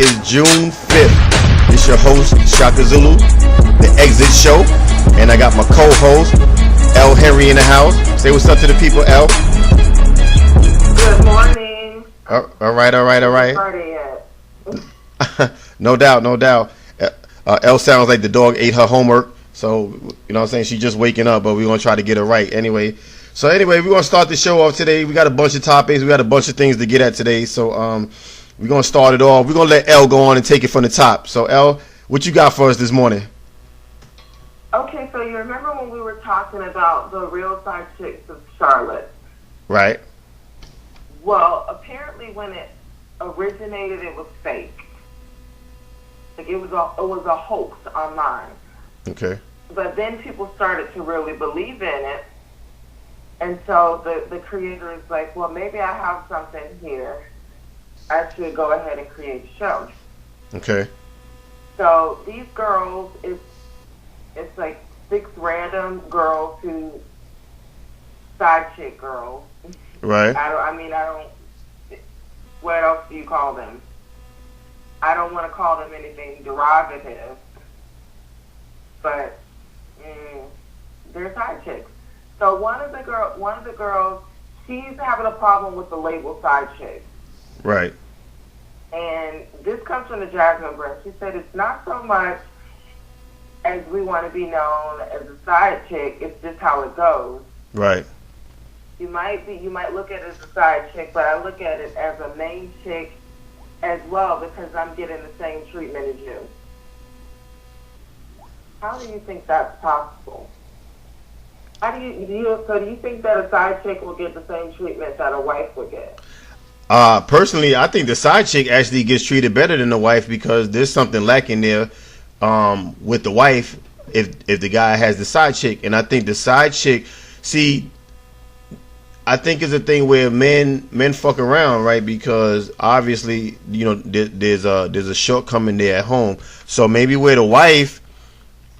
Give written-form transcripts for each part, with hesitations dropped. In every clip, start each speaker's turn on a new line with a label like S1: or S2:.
S1: is June 5th. It's your host, Shaka Zulu, the Exit Show. And I got my co-host, L. Henry, in the house. Say what's up to the people, L.
S2: Good morning.
S1: All right.
S2: Friday yet.
S1: No doubt. L sounds like the dog ate her homework. So, you know what I'm saying? She's just waking up, but we're going to try to get her right anyway. So anyway, we're going to start the show off today. We got a bunch of topics. We got a bunch of things to get at today. So we're going to start it off. We're going to let L go on and take it from the top. So L, what you got for us this morning?
S2: Okay, so you remember when we were talking about the real side chicks of Charlotte?
S1: Right.
S2: Well, apparently when it originated, it was fake. Like it was a hoax online.
S1: Okay.
S2: But then people started to really believe in it. And so the creator is like, well, maybe I have something here. I should go ahead and create a show.
S1: Okay.
S2: So these girls, it's like 6 random girls who side chick girls.
S1: Right.
S2: What else do you call them? I don't want to call them anything derivative, but they're side chicks. So one of the girls, she's having a problem with the label side chick.
S1: Right.
S2: And this comes from the Jasmine brand. She said it's not so much as we want to be known as a side chick. It's just how it goes.
S1: Right.
S2: You might look at it as a side chick, but I look at it as a main chick as well because I'm getting the same treatment as you. How do you think that's possible? Do you think that a side chick will get the same treatment that a wife would get?
S1: Personally, I think the side chick actually gets treated better than the wife because there's something lacking there with the wife if the guy has the side chick. And I think the side chick, I think it's a thing where men fuck around, right? Because obviously, you know, there's a shortcoming there at home. So maybe where the wife,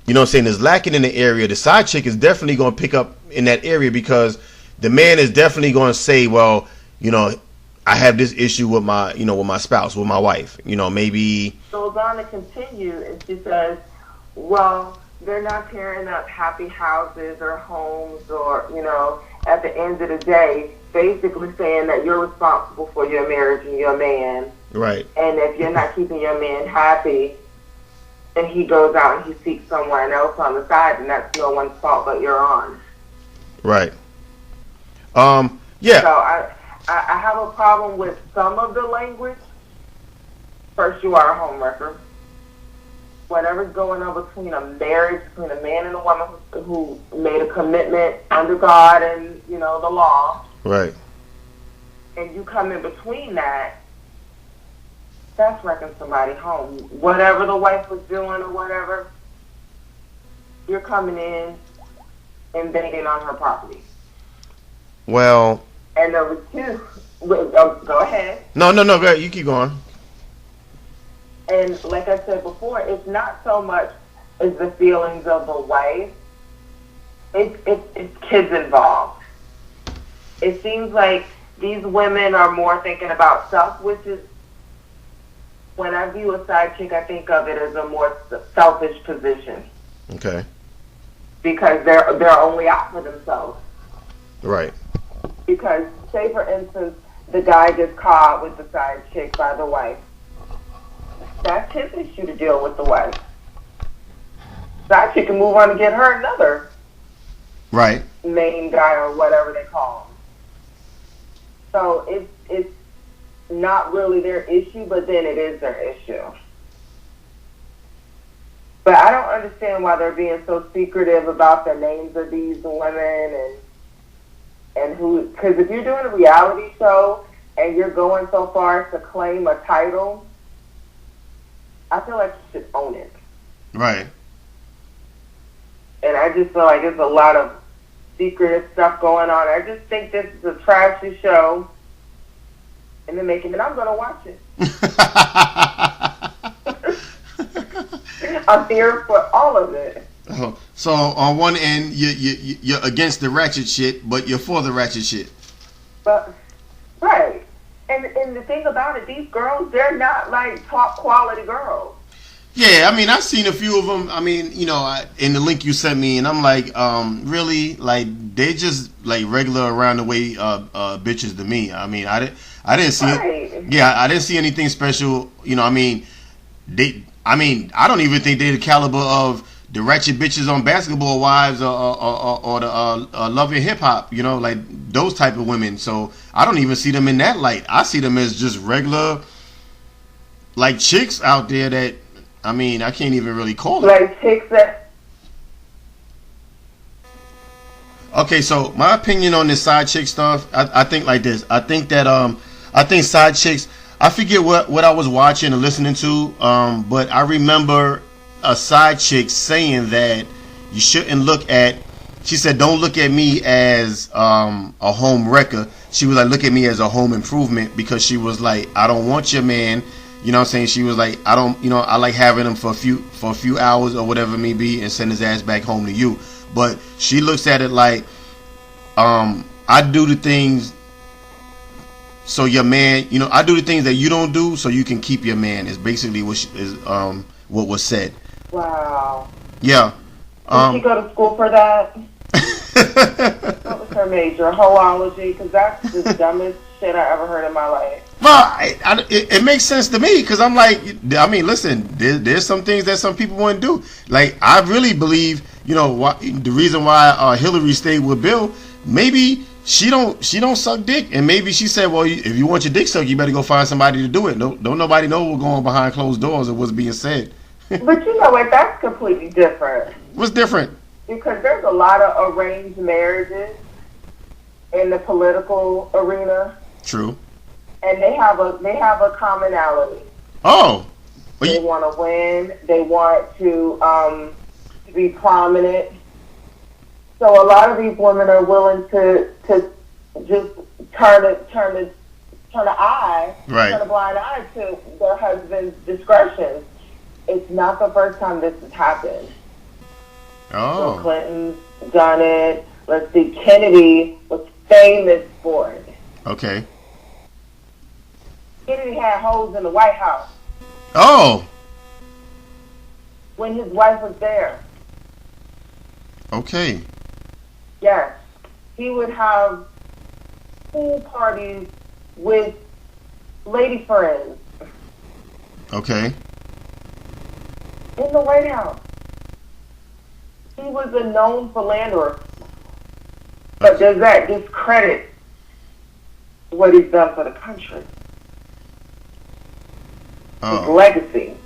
S1: you know what I'm saying, is lacking in the area, the side chick is definitely going to pick up in that area because the man is definitely going to say, well, you know, I have this issue with my spouse, with my wife, you know, maybe.
S2: So goes on to continue, and she says, well, they're not tearing up happy houses or homes or, you know, at the end of the day, basically saying that you're responsible for your marriage and your man.
S1: Right.
S2: And if you're not keeping your man happy, and he goes out and he seeks someone else on the side, and that's no one's fault but your own.
S1: Right. Yeah.
S2: So I have a problem with some of the language. First, you are a homewrecker. Whatever's going on between a marriage, between a man and a woman who made a commitment under God and, you know, the law.
S1: Right.
S2: And you come in between that, that's wrecking somebody home. Whatever the wife was doing or whatever, you're coming in invading on her property.
S1: Well.
S2: And number 2, go ahead.
S1: No, go ahead. You keep going.
S2: And like I said before, it's not so much as the feelings of the wife. It's kids involved. It seems like these women are more thinking about self, which is, when I view a side chick, I think of it as a more selfish position.
S1: Okay.
S2: Because they're only out for themselves.
S1: Right.
S2: Because, say for instance, the guy gets caught with the side chick by the wife. That's his issue to deal with the wife. Side chick can move on and get her another
S1: right
S2: main guy or whatever they call him. So it's not really their issue, but then it is their issue. But I don't understand why they're being so secretive about the names of these women and who. Because if you're doing a reality show and you're going so far as to claim a title, I feel like you should own it.
S1: Right.
S2: And I just feel like there's a lot of secretive stuff going on. I just think this is a trashy show, and they're making it. I'm going to watch it. I'm here for all of it.
S1: So on one end, you're against the ratchet shit, but you're for the ratchet shit.
S2: But right, and and the thing about it, these girls, they're not like top quality girls.
S1: Yeah, I mean, I've seen a few of them. I mean, in the link you sent me, and I'm like, really, like they just like regular around the way bitches to me. I mean, I didn't see it. Yeah, I didn't see anything special. I mean, I don't even think they're the caliber of the ratchet bitches on Basketball Wives or the Love and Hip Hop. Like those type of women. So I don't even see them in that light. I see them as just regular, like chicks out there that. I mean, I can't even really call it.
S2: Like chicks that.
S1: Okay, so my opinion on this side chick stuff, I think like this. I think that I think side chicks. I forget what I was watching or listening to, but I remember a side chick saying that you shouldn't look at. She said, "Don't look at me as a home wrecker." She was like, "Look at me as a home improvement," because she was like, "I don't want your man." You know what I'm saying? She was like, I don't, I like having him for a few hours or whatever it may be and send his ass back home to you. But she looks at it like, I do the things so your man, I do the things that you don't do so you can keep your man is basically what what was said.
S2: Wow.
S1: Yeah.
S2: Did she go to school for that? What was her major? Hoology? Because that's the dumbest shit I ever heard in my life.
S1: Well, it makes sense to me because I'm like, I mean, listen, there's some things that some people wouldn't do. Like, I really believe, the reason why Hillary stayed with Bill, maybe she don't suck dick, and maybe she said, well, if you want your dick sucked, you better go find somebody to do it. Don't nobody know what's going on behind closed doors or what's being said.
S2: But you know what? That's completely different.
S1: What's different?
S2: Because there's a lot of arranged marriages in the political arena.
S1: True.
S2: And they have a commonality.
S1: Oh.
S2: Well, they want to win. They want to be prominent. So a lot of these women are willing to just turn an eye,
S1: right.
S2: turn a blind eye to their husband's discretion. It's not the first time this has happened.
S1: Oh.
S2: So Clinton's done it. Let's see, Kennedy was famous for it.
S1: Okay.
S2: Kennedy had holes in the White House.
S1: Oh.
S2: When his wife was there.
S1: Okay.
S2: Yes. He would have pool parties with lady friends.
S1: Okay.
S2: In the White House. He was a known philanderer. But does that discredit what he's done for the country? His legacy?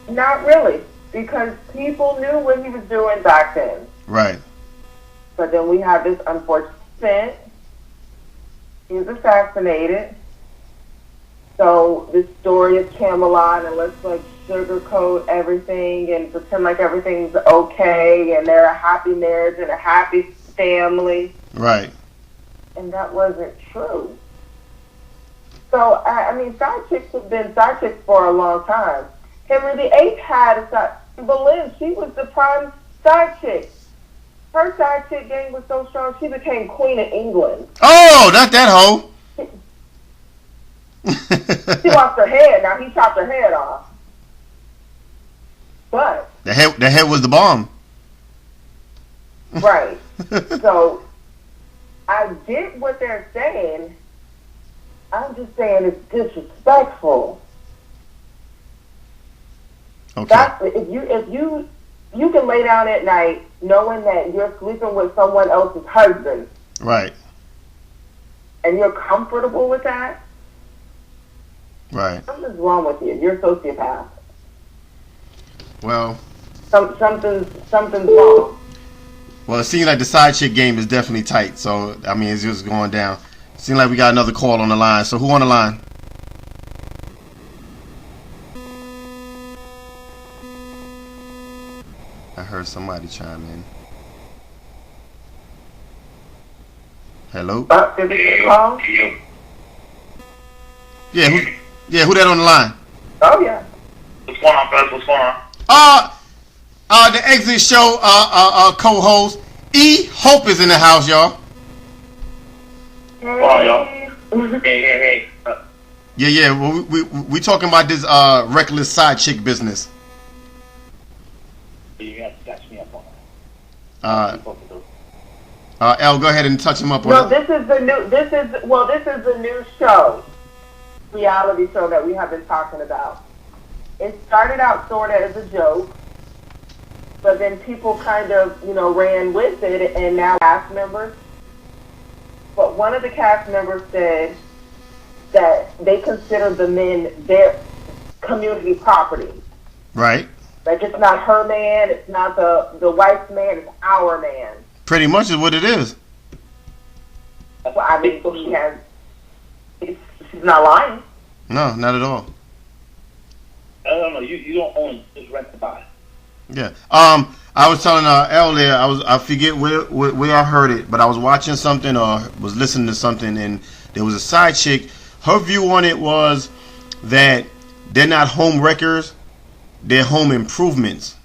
S2: Not really, because people knew what he was doing back then.
S1: Right.
S2: But then we have this unfortunate event. He was assassinated. So this story is Camelot, and let's like sugarcoat everything and pretend like everything's okay, and they're a happy marriage and a happy family.
S1: Right. And
S2: that wasn't true. So, I mean, side chicks have been side chicks for a long time. Henry VIII had a side. Boleyn, she was the prime side chick. Her side chick game was so strong, she became Queen of England.
S1: Oh, not that hoe.
S2: She lost her head. Now he chopped her head off. But
S1: the head was the bomb.
S2: Right. So I get what they're saying. I'm just saying it's disrespectful.
S1: Okay.
S2: That's, if you can lay down at night knowing that you're sleeping with someone else's husband.
S1: Right.
S2: And you're comfortable with that.
S1: Right.
S2: Something's wrong with you. You're a sociopath.
S1: Well.
S2: Something's wrong.
S1: Well, it seems like the side chick game is definitely tight. So I mean, it's just going down. Seems like we got another call on the line. So who on the line? I heard somebody chime in. Hello?
S2: Did we call?
S1: Yeah, who that on the line?
S2: Oh yeah.
S3: What's going on, fellas? What's going on?
S1: The Exit Show co-host E Hope is in the house, y'all.
S2: Hey.
S3: Hey.
S1: Yeah. Well, we talking about this reckless side chick business.
S3: You got to catch me up on
S1: Uh,
S3: that.
S1: L, go ahead and touch him up on
S2: No,
S1: it.
S2: this is the new show, reality show that we have been talking about. It started out sort of as a joke, but then people kind of, ran with it, and now cast members. But one of the cast members said that they consider the men their community property.
S1: Right.
S2: Like, it's not her man, it's not the wife's man, it's our man.
S1: Pretty much is what it is.
S2: Well, I mean, she's not lying.
S1: No, not at all.
S3: I don't know. You don't own it, just rent to buy.
S1: Yeah. I was telling L there. I forget where I heard it, but I was watching something or was listening to something, and there was a side chick. Her view on it was that they're not home wreckers, they're home improvements,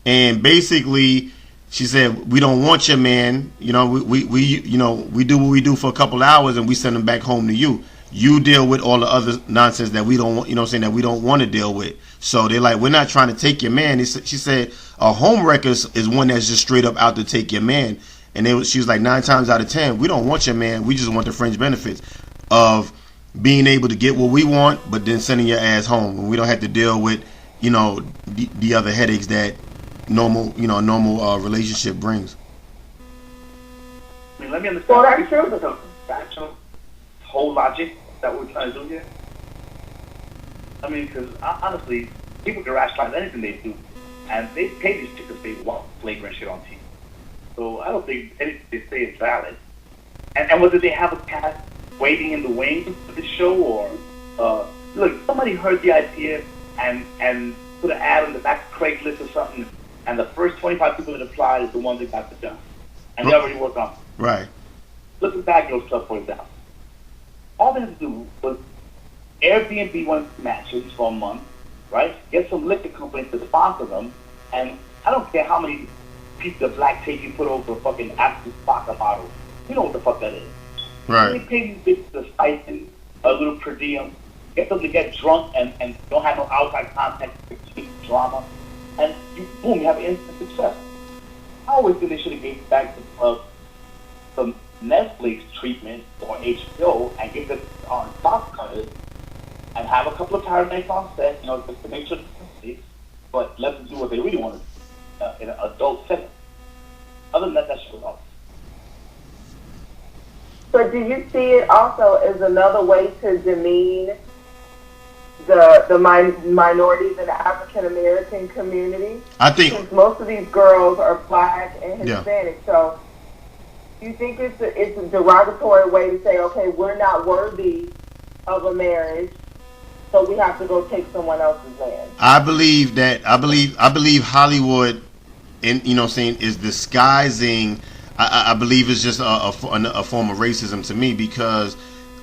S1: and basically, she said, we don't want your man. We do what we do for a couple hours, and we send him back home to you. You deal with all the other nonsense that we don't want, that we don't want to deal with. So they're like, we're not trying to take your man. She said, a home wrecker is one that's just straight up out to take your man. And she was like, 9 times out of 10, we don't want your man. We just want the fringe benefits of being able to get what we want, but then sending your ass home. And we don't have to deal with, the other headaches that normal relationship brings.
S3: I mean, let me understand.
S2: Well, that's true.
S3: The factual whole logic that we're trying to do here. I mean, because honestly, people can rationalize anything they do, and they pay these chicks if they want flagrant shit on TV. So I don't think anything they say is valid. And whether they have a cast waiting in the wings for this show, or look, somebody heard the idea and put an ad on the back of Craigslist or something, and the first 25 people that applied is the ones that got the job, and they already worked on it.
S1: Right.
S3: Look at Baggio stuff, for example. All they had to do was Airbnb one matches for a month, right? Get some liquor companies to sponsor them, and I don't care how many pieces of black tape you put over a fucking absolute vodka bottle. You know what the fuck that is.
S1: Right.
S3: They pay these bitches a stipend, a little per diem, get them to get drunk and don't have no outside contact to keep drama, and you have instant success. I always think they should have gave back some Netflix treatment or HBO and give them on stock cutters and have a couple of paradise on set, just to make sure it's but let them do what they really want to do in an adult setting. Other than that, that shit was awesome.
S2: But do you see it also as another way to demean the minorities in the African American community?
S1: I think
S2: since most of these girls are black and Hispanic,
S1: yeah.
S2: So do you think it's a derogatory way to say, okay, we're not worthy of a marriage, so we have to go take someone else's man?
S1: I believe Hollywood, is disguising. I believe it's just a form of racism to me, because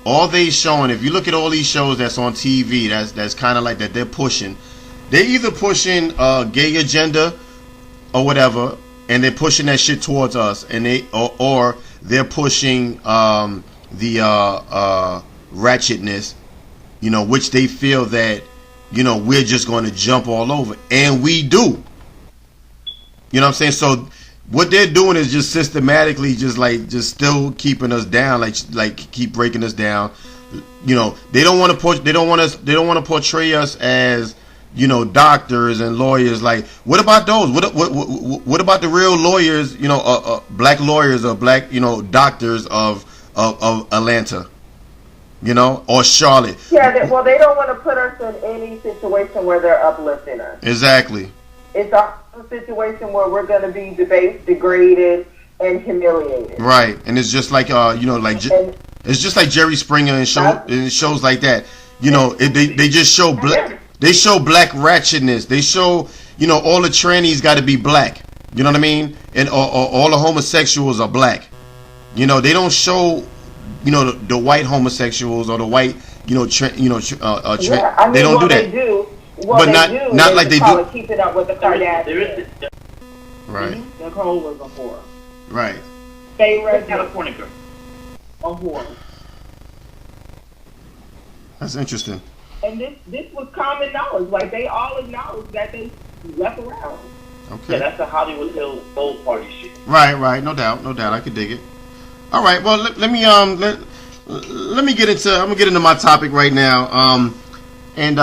S1: all they showing, if you look at all these shows that's on TV, that's kind of like that they're either pushing a gay agenda or whatever, and they're pushing that shit towards us, and or they're pushing the ratchetness, which they feel that we're just going to jump all over, and we do. You know what I'm saying? So what they're doing is just systematically just still keeping us down, like keep breaking us down. They don't want to portray us as doctors and lawyers. Like, what about those? What about the real lawyers? Black lawyers or black doctors of Atlanta, or Charlotte.
S2: Yeah, well, they don't want to put us in any situation where they're uplifting us.
S1: Exactly.
S2: It's a situation where we're going to be debased, degraded, and humiliated.
S1: Right, and it's just like it's just like Jerry Springer and shows like that. They just show black. They show black ratchetness. They show all the trannies got to be black. You know what I mean? And or all the homosexuals are black. They don't show the white homosexuals or the white they don't do that.
S2: They do.
S1: But not like they do.
S2: Keep it up with the Kardashians.
S1: Right.
S2: Nicole was a whore.
S1: Right.
S2: Favorite
S3: California girl.
S2: A whore.
S1: That's interesting.
S2: And this was common knowledge. Like, they all acknowledged that they left around.
S1: Okay.
S3: Yeah, that's the Hollywood Hills old party shit.
S1: Right. No doubt. I could dig it. All right. Well, let me let me get into. I'm gonna get into my topic right now. And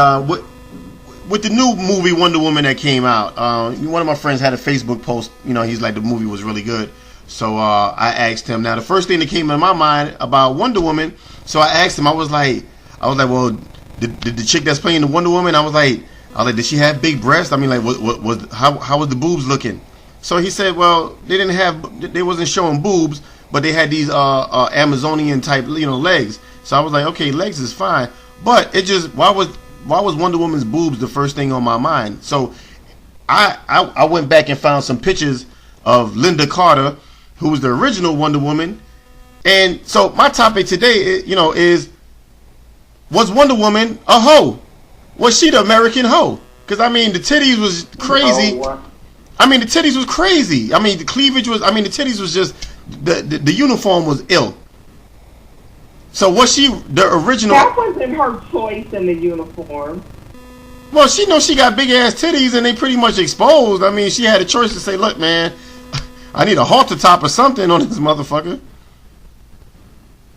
S1: with the new movie Wonder Woman that came out, one of my friends had a Facebook post. He's like, the movie was really good. So I asked him. Now, the first thing that came in my mind about Wonder Woman. So I asked him. I was like, well, the chick that's playing the Wonder Woman. I was like, did she have big breasts? I mean, like, how was the boobs looking? So he said, well, they wasn't showing boobs, but they had these Amazonian type, legs. So I was like, okay, legs is fine, but it just why was Wonder Woman's boobs the first thing on my mind? So I went back and found some pictures of Linda Carter, who was the original Wonder Woman, and so my topic today, is was Wonder Woman a hoe? Was she the American hoe? Because I mean, the titties was crazy. I mean, the titties was crazy. I mean, the cleavage was. I mean, the titties was just the uniform was ill. So was she the original?
S2: That wasn't her choice in the uniform.
S1: Well, she knows she got big ass titties and they pretty much exposed. I mean, she had a choice to say, "Look, man, I need a halter top or something on this motherfucker."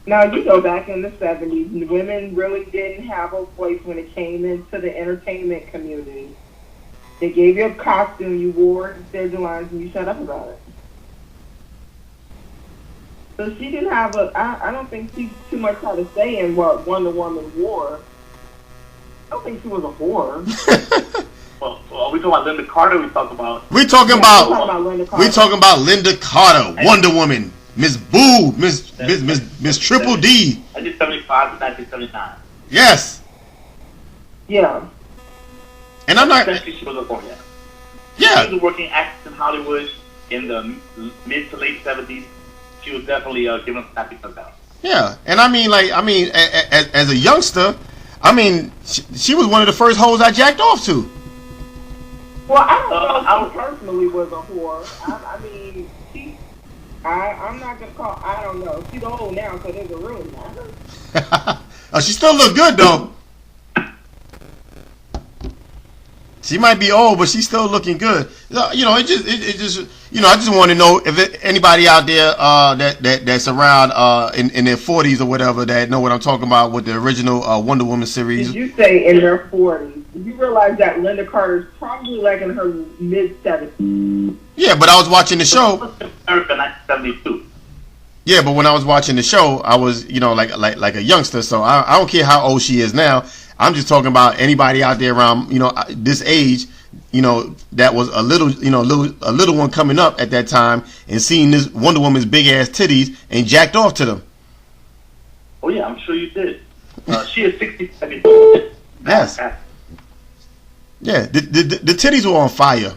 S2: Now, you go back in the 70s, women really didn't have a voice when it came into the entertainment community. They gave you a costume, you wore it, said your lines, and you shut up about it. So she didn't have I don't think she too much had to say in what Wonder Woman wore. I don't think she was a whore.
S3: Well, are we talking about Linda Carter? We talking about
S1: Linda Carter, Wonder Woman. Miss Boo, Miss Triple D.
S3: 1975 to 1979.
S1: Yes.
S2: Yeah.
S1: And I'm not.
S3: Essentially, she was a woman.
S1: Yeah.
S3: She was a working actress in Hollywood in the mid to late 70s. She was definitely given a happy that.
S1: Yeah, and I mean, as a youngster, I mean, she was one of the first hoes I jacked off to.
S2: Well, I don't know if she personally was a whore. I mean, I'm not going to call, I don't know. She's old now, so there's a room now.
S1: Oh, she still look good, though. She might be old, but she's still looking good. I just want to know if anybody out there that's around in their 40s or whatever that know what I'm talking about with the original Wonder Woman series.
S2: Did you say in their 40s? Did you realize that Linda Carter's probably like in her mid-70s?
S1: Yeah, but I was watching the show.
S3: 1972.
S1: Yeah, but when I was watching the show, I was, like a youngster. So I don't care how old she is now. I'm just talking about anybody out there around, this age, that was a little one coming up at that time and seeing this Wonder Woman's big ass titties and jacked off to them.
S3: Oh yeah, I'm sure you did. She is 67.
S1: Yes. Yeah, the titties were on fire.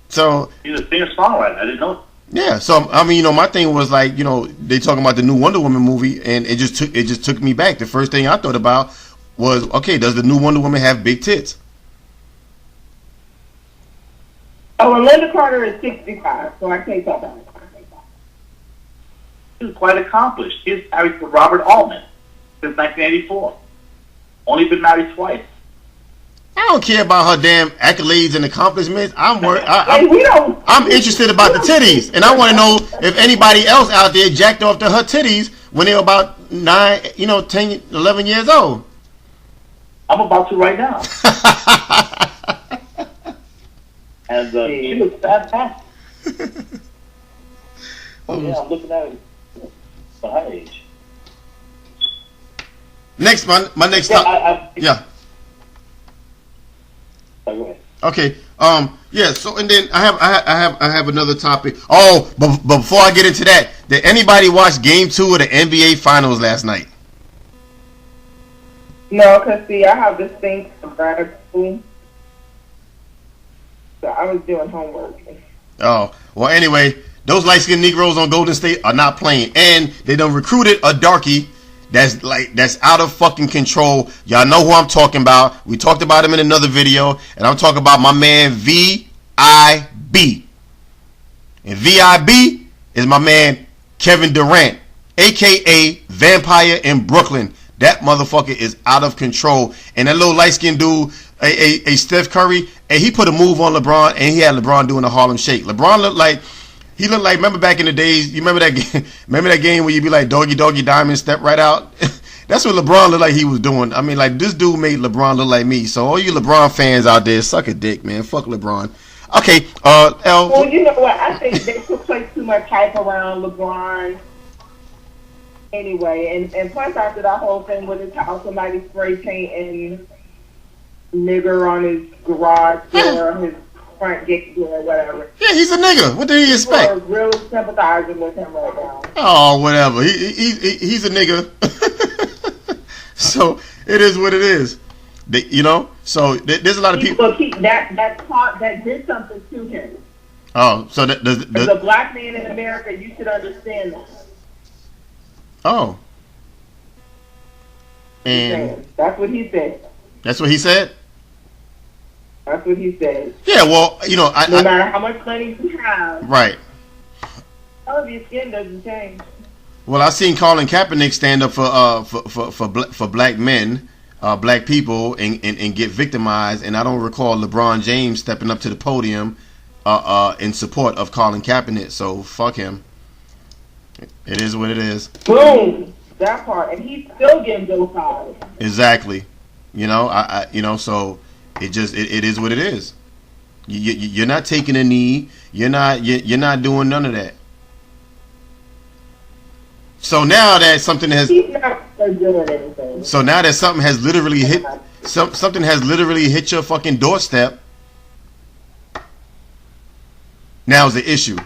S1: So
S3: she's a singer-songwriter. I didn't know.
S1: Yeah, so I mean, my thing was like, they talking about the new Wonder Woman movie, and it just took me back. The first thing I thought about was, okay, does the new Wonder Woman have big tits?
S2: Oh, and Linda Carter is 65, so I can't talk about it.
S3: She's quite accomplished. She's married to Robert Altman since 1984. Only been married twice.
S1: I don't care about her damn accolades and accomplishments. I'm interested about the titties, and I want to know if anybody else out there jacked off to her titties when they were about 9, 10, 11 years old.
S3: I'm about to right now. And she looks fantastic. Oh yeah, I'm looking at it for her age.
S1: Next, my next topic. Yeah.
S3: Go ahead.
S1: Okay. Yeah. So, and then I have another topic. Oh, but before I get into that, did anybody watch Game 2 of the NBA Finals last night?
S2: No, because see, I have this thing for grad school, so I was doing homework.
S1: Oh, well. Anyway, those light-skinned Negroes on Golden State are not playing, and they done recruited a darkie that's out of fucking control. Y'all know who I'm talking about. We talked about him in another video, and I'm talking about my man V.I.B. And V.I.B. is my man Kevin Durant, aka Vampire in Brooklyn. That motherfucker is out of control. And that little light skinned dude, a Steph Curry, and he put a move on LeBron, and he had LeBron doing the Harlem Shake. LeBron looked like remember back in the days, you remember that game, where you be like, doggy, doggy, diamond, step right out? That's what LeBron looked like he was doing. I mean, like, this dude made LeBron look like me. So all you LeBron fans out there, suck a dick, man. Fuck LeBron. Okay, L.
S2: Well, you know what? I think they put too much hype around LeBron anyway. And plus, after that whole thing with his house, somebody spray painting nigger on his garage door, his front gate door, whatever.
S1: Yeah, he's a nigga. What did he expect?
S2: People are really sympathizing with him right now.
S1: Oh, whatever. He's a nigga. So it is what it is. So there's a lot of people.
S2: That did something to him.
S1: Oh, so
S2: as a black man in America, you should understand that.
S1: Oh. And
S2: that's what he said.
S1: That's what he said?
S2: That's what he said.
S1: Yeah, well,
S2: no matter how much money you have,
S1: right.
S2: Your skin doesn't change.
S1: Well, I seen Colin Kaepernick stand up for black men, black people, and get victimized, and I don't recall LeBron James stepping up to the podium in support of Colin Kaepernick. So fuck him. It is what it is.
S2: Boom. That part, and he's still getting vilified.
S1: Exactly. So it is what it is. You're not taking a knee. You're not doing none of that. So now that something has
S2: he's not doing anything.
S1: So now that something has literally hit your fucking doorstep. Now's the issue.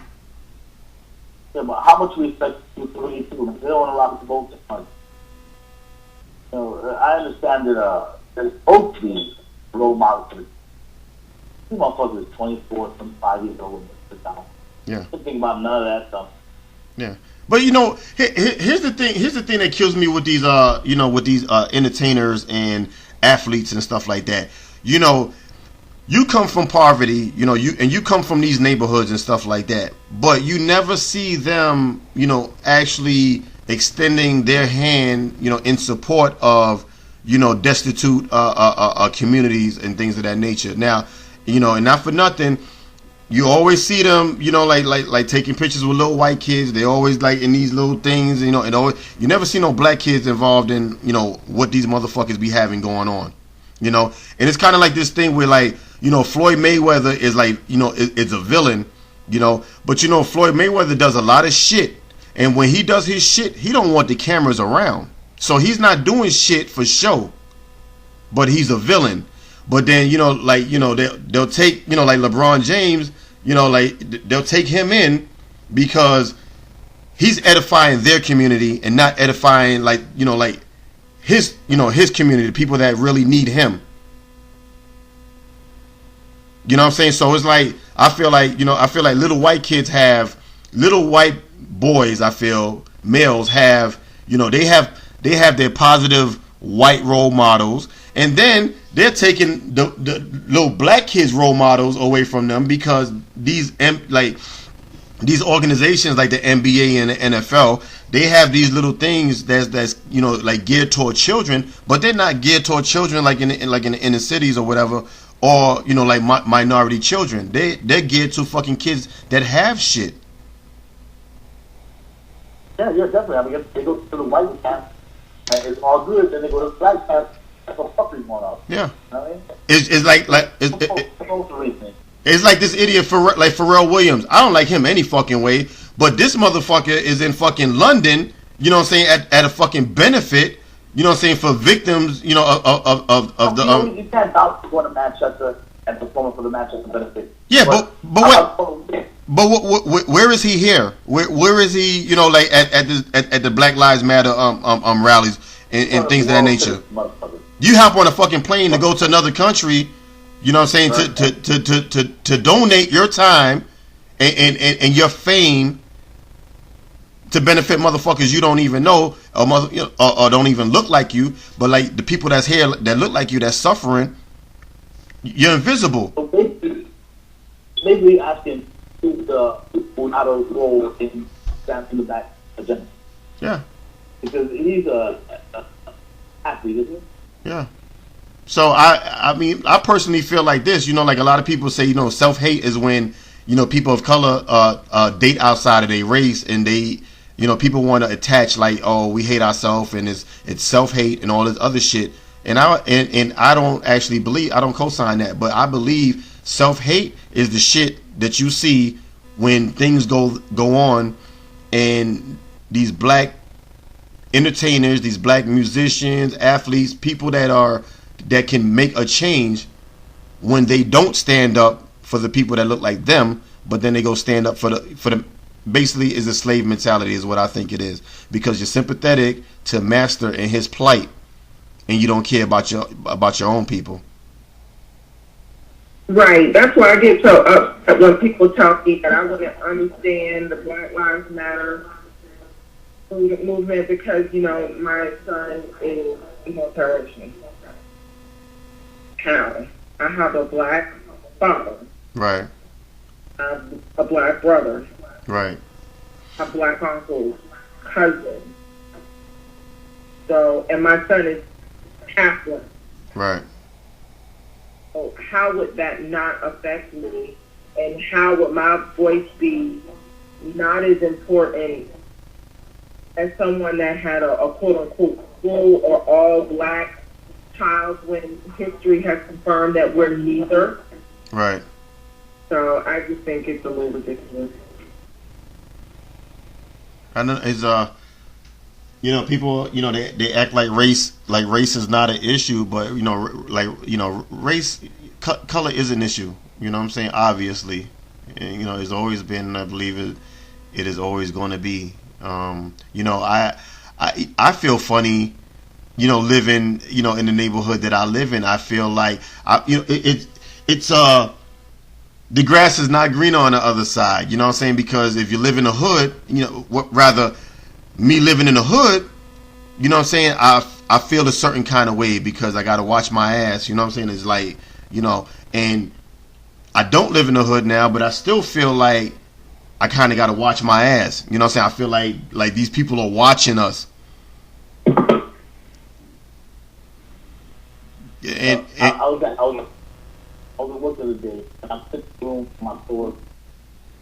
S3: Yeah, but how much we expect to really do? They don't want to allow us to vote this month. I understand that there's supposed to be role models for the two motherfuckers 24, 25 years old and sit down.
S1: Yeah.
S3: Don't think about none of that stuff.
S1: Yeah. But here's the thing. Here's the thing that kills me with these entertainers and athletes and stuff like that. You come from poverty, you come from these neighborhoods and stuff like that. But you never see them, actually extending their hand, in support of, destitute communities and things of that nature. Now, and not for nothing, you always see them, like taking pictures with little white kids. They always like in these little things, and you never see no black kids involved in, what these motherfuckers be having going on, and it's kind of like this thing where like, Floyd Mayweather is like, it's a villain, but Floyd Mayweather does a lot of shit, and when he does his shit, he don't want the cameras around, so he's not doing shit for show, but he's a villain. But then, they'll take, like LeBron James, they'll take him in because he's edifying their community and not edifying, his community, the people that really need him. You know what I'm saying? So it's like, I feel like little white boys, males have, they have their positive white role models, and then they're taking the little black kids' role models away from them because these organizations like the NBA and the NFL, they have these little things that's geared toward children, but they're not geared toward children like in the inner cities or whatever, or minority children. They're geared to fucking kids that have shit.
S3: Yeah, definitely. I mean, they go to the white camp and it's all good, then they go to the black camp. That's what fucking going on.
S1: Yeah.
S3: You know what I mean?
S1: It's like this idiot Pharrell Williams. I don't like him any fucking way, but this motherfucker is in fucking London, at a fucking benefit, for victims, of the
S3: You can't doubt going to Manchester and performing for the Manchester benefit.
S1: Yeah, but where is he here? Where is he? At the Black Lives Matter rallies and things of that nature. You hop on a fucking plane to go to another country, to donate your time and your fame to benefit motherfuckers you don't even know or don't even look like you, but like the people that's here that look like you that's suffering. You're invisible.
S3: So basically asking who's not a role in the back agenda.
S1: Yeah.
S3: Because he's athlete, isn't it?
S1: Yeah. So I mean, I personally feel like this. Like a lot of people say, self-hate is when people of color date outside of their race, and they, people want to attach like, oh, we hate ourselves, and it's self-hate and all this other shit. And I don't actually believe, I don't co-sign that, but I believe self-hate is the shit that you see when things go on, and these black entertainers, these black musicians, athletes, people that can make a change, when they don't stand up for the people that look like them, but then they go stand up for the basically is a slave mentality is what I think it is, because you're sympathetic to master and his plight, and you don't care about your own people.
S2: Right. That's why I get so upset when people tell me that I wouldn't understand the Black Lives Matter movement because, my son is multiracial. How? I have a black father.
S1: Right.
S2: I have a black brother.
S1: Right.
S2: A black uncle, cousin. So, and my son is Catholic.
S1: Right.
S2: So how would that not affect me? And how would my voice be not as important as someone that had a quote-unquote full or all-black child when history has confirmed that we're neither?
S1: Right.
S2: So I just think it's a little ridiculous.
S1: I know it's people, they act like race is not an issue, but race, color is an issue. You know what I'm saying? Obviously, and, it's always been. I believe it is always going to be. I feel funny, living, in the neighborhood that I live in. I feel like it's the grass is not greener on the other side. You know what I'm saying? Because if you live in the hood, rather me living in the hood, you know what I'm saying? I feel a certain kind of way because I got to watch my ass. You know what I'm saying? It's like, and I don't live in the hood now, but I still feel like I kind of got to watch my ass. You know what I'm saying? I feel like these people are watching us. And
S3: I was working the day, and I'm sitting in the room for my store.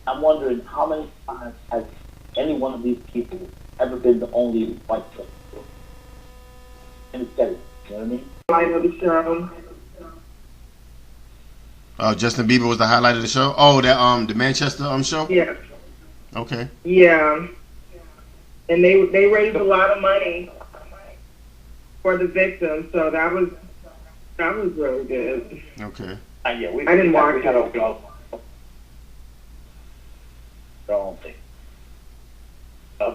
S3: I'm wondering how many times has any one of these people ever been the only white person in the setting? You know what I mean?
S2: Highlight of the show.
S1: Justin Bieber was the highlight of the show. Oh, that the Manchester show.
S2: Yeah.
S1: Okay.
S2: Yeah. And they raised a lot of money for the victims, so that was really good.
S1: Okay.
S3: Yeah,
S2: I didn't watch it.
S3: Their own thing.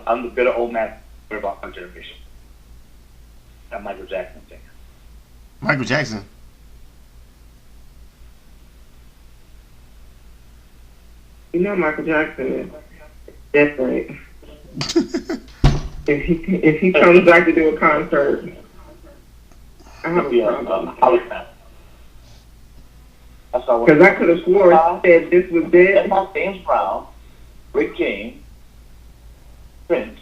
S3: I'm the bitter old man about my generation. That Michael Jackson thing.
S1: Michael Jackson.
S2: Michael Jackson is different. if he comes back to do a concert, I have a problem. Because I could have sworn said this was it.
S3: James Brown, Rick King, Prince,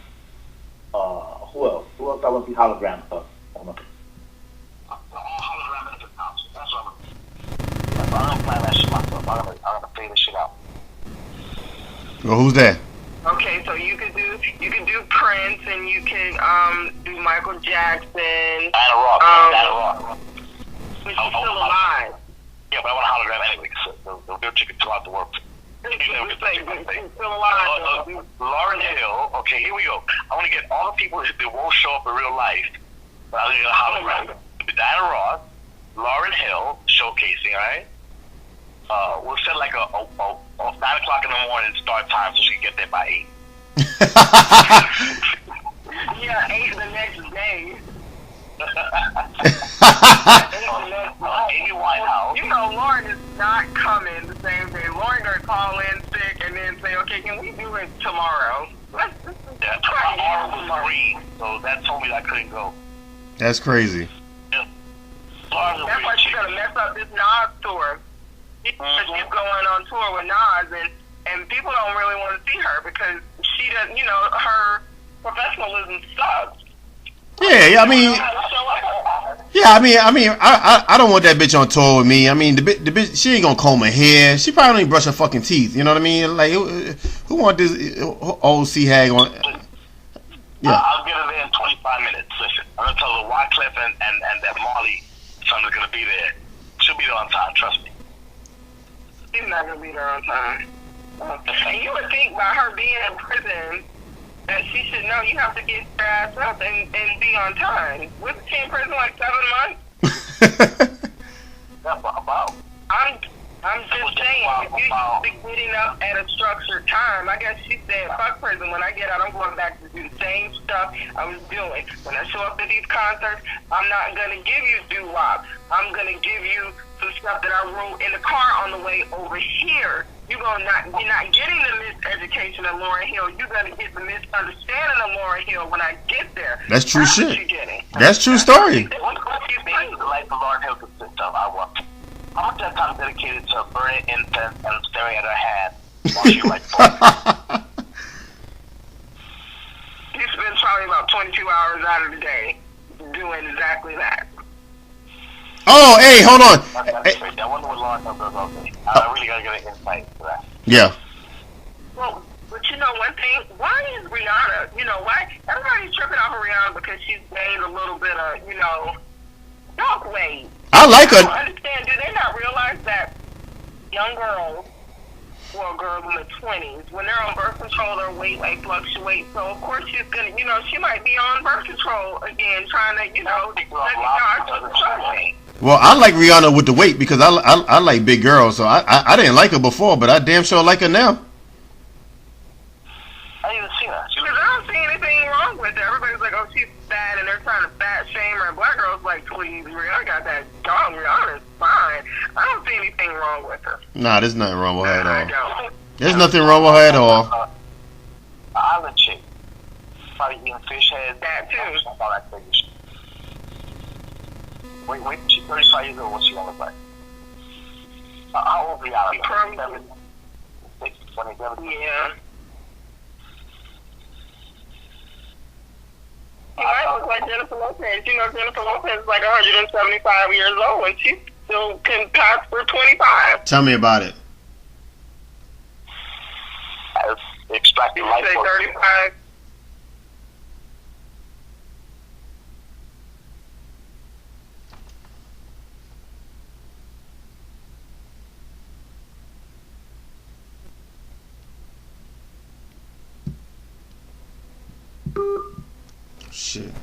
S3: who else? Who else I want to see hologram stuff? All hologram in the house. That's what I'm gonna plan that shit myself. I'm gonna figure this shit out.
S1: Well, who's that?
S2: Okay, so you could do Prince and you can do Michael Jackson.
S3: Diana Ross.
S2: But she's still alive.
S3: Yeah, but I want a hologram anyway, because the real chick can fill out the work.
S2: She's still alive.
S3: Lauryn Hill. Okay, here we go. I want to get all the people that won't show up in real life, but I'll get a hologram. Diana Ross, Lauryn Hill showcasing, right? We'll set like a 9 o'clock in the morning start time so she can get there by 8.
S2: Yeah, 8 the next day.
S3: Amy Winehouse.
S2: Lauren is not coming the same day. Lauren gonna call in sick and then say, okay, can we do it tomorrow?
S3: Yeah, tomorrow was green, so that told me that I couldn't go.
S1: That's crazy.
S3: Yeah.
S2: That's why she's gonna mess up this Nas tour. She's going on tour with Nas, and people don't really want to see her because she doesn't, her professionalism sucks.
S1: Yeah, I mean, Yeah, I don't want that bitch on tour with me. I mean, the bitch, she ain't gonna comb her hair. She probably don't even brush her fucking teeth. You know what I mean? Like, who want this old sea hag on?
S4: Yeah. I'll get her there in 25 minutes. Listen, I'm gonna tell her Wycliffe and that Marley son is gonna be there. She'll be there on time. Trust me.
S5: She's not gonna be there on time. And you would think by her being in prison that she should know you have to get your ass up and be on time. Wasn't she in prison like 7 months?
S4: That's about.
S5: I'm just saying, if you should be getting up at a structured time, I guess she said, fuck prison, when I get out, I'm going back to do the same stuff I was doing. When I show up at these concerts, I'm not going to give you doo-wop. I'm going to give you some stuff that I wrote in the car on the way over here. You're not getting the miseducation of Lauryn Hill. You're going to get the misunderstanding of Lauryn Hill when I get there.
S1: That's true
S5: That's
S1: shit. That's true story.
S4: What do you think the life of Lauryn Hill consists of? How much of that time dedicated to burning incense and staring at her hand while she like
S5: He spends probably about 22 hours out of the day doing exactly that.
S1: Oh, hey, hold on.
S4: That's I wonder what Lauryn Hill does all day. I really gotta get an insight to that.
S1: Yeah.
S5: Well, but you know one thing, why is Rihanna, why everybody's tripping off of Rihanna because she's gained a little bit of, dog weight.
S1: I like her.
S5: I don't understand. Do they not realize that young girls, well, girls in the 20s, when they're on birth control, their weight like fluctuates. So of course she's gonna, she might be on birth control again, trying to,
S1: Well, I like Rihanna with the weight because I like big girls. So I didn't like her before, but I damn sure like her now.
S4: I didn't even see her.
S5: Because I don't see anything wrong with her. Everybody's like, oh, she's fat, and they're trying to fat shame her. And black girls like, please, Rihanna got that dog. Rihanna's fine. I don't see anything wrong with her.
S1: Nah, there's nothing wrong with her at all.
S5: I don't.
S1: There's nothing wrong with her at all.
S4: Island chick. Probably eating fish heads.
S5: That too.
S4: All that crazy shit. Wait, she's 35 years old. What's she gonna look like? How old is Rihanna? 27.
S5: Yeah. She might look like Jennifer Lopez. Jennifer Lopez is like 175 years old, and she still can pass for 25.
S1: Tell me about it.
S4: Extracting life.
S5: Say 35.
S1: Shit.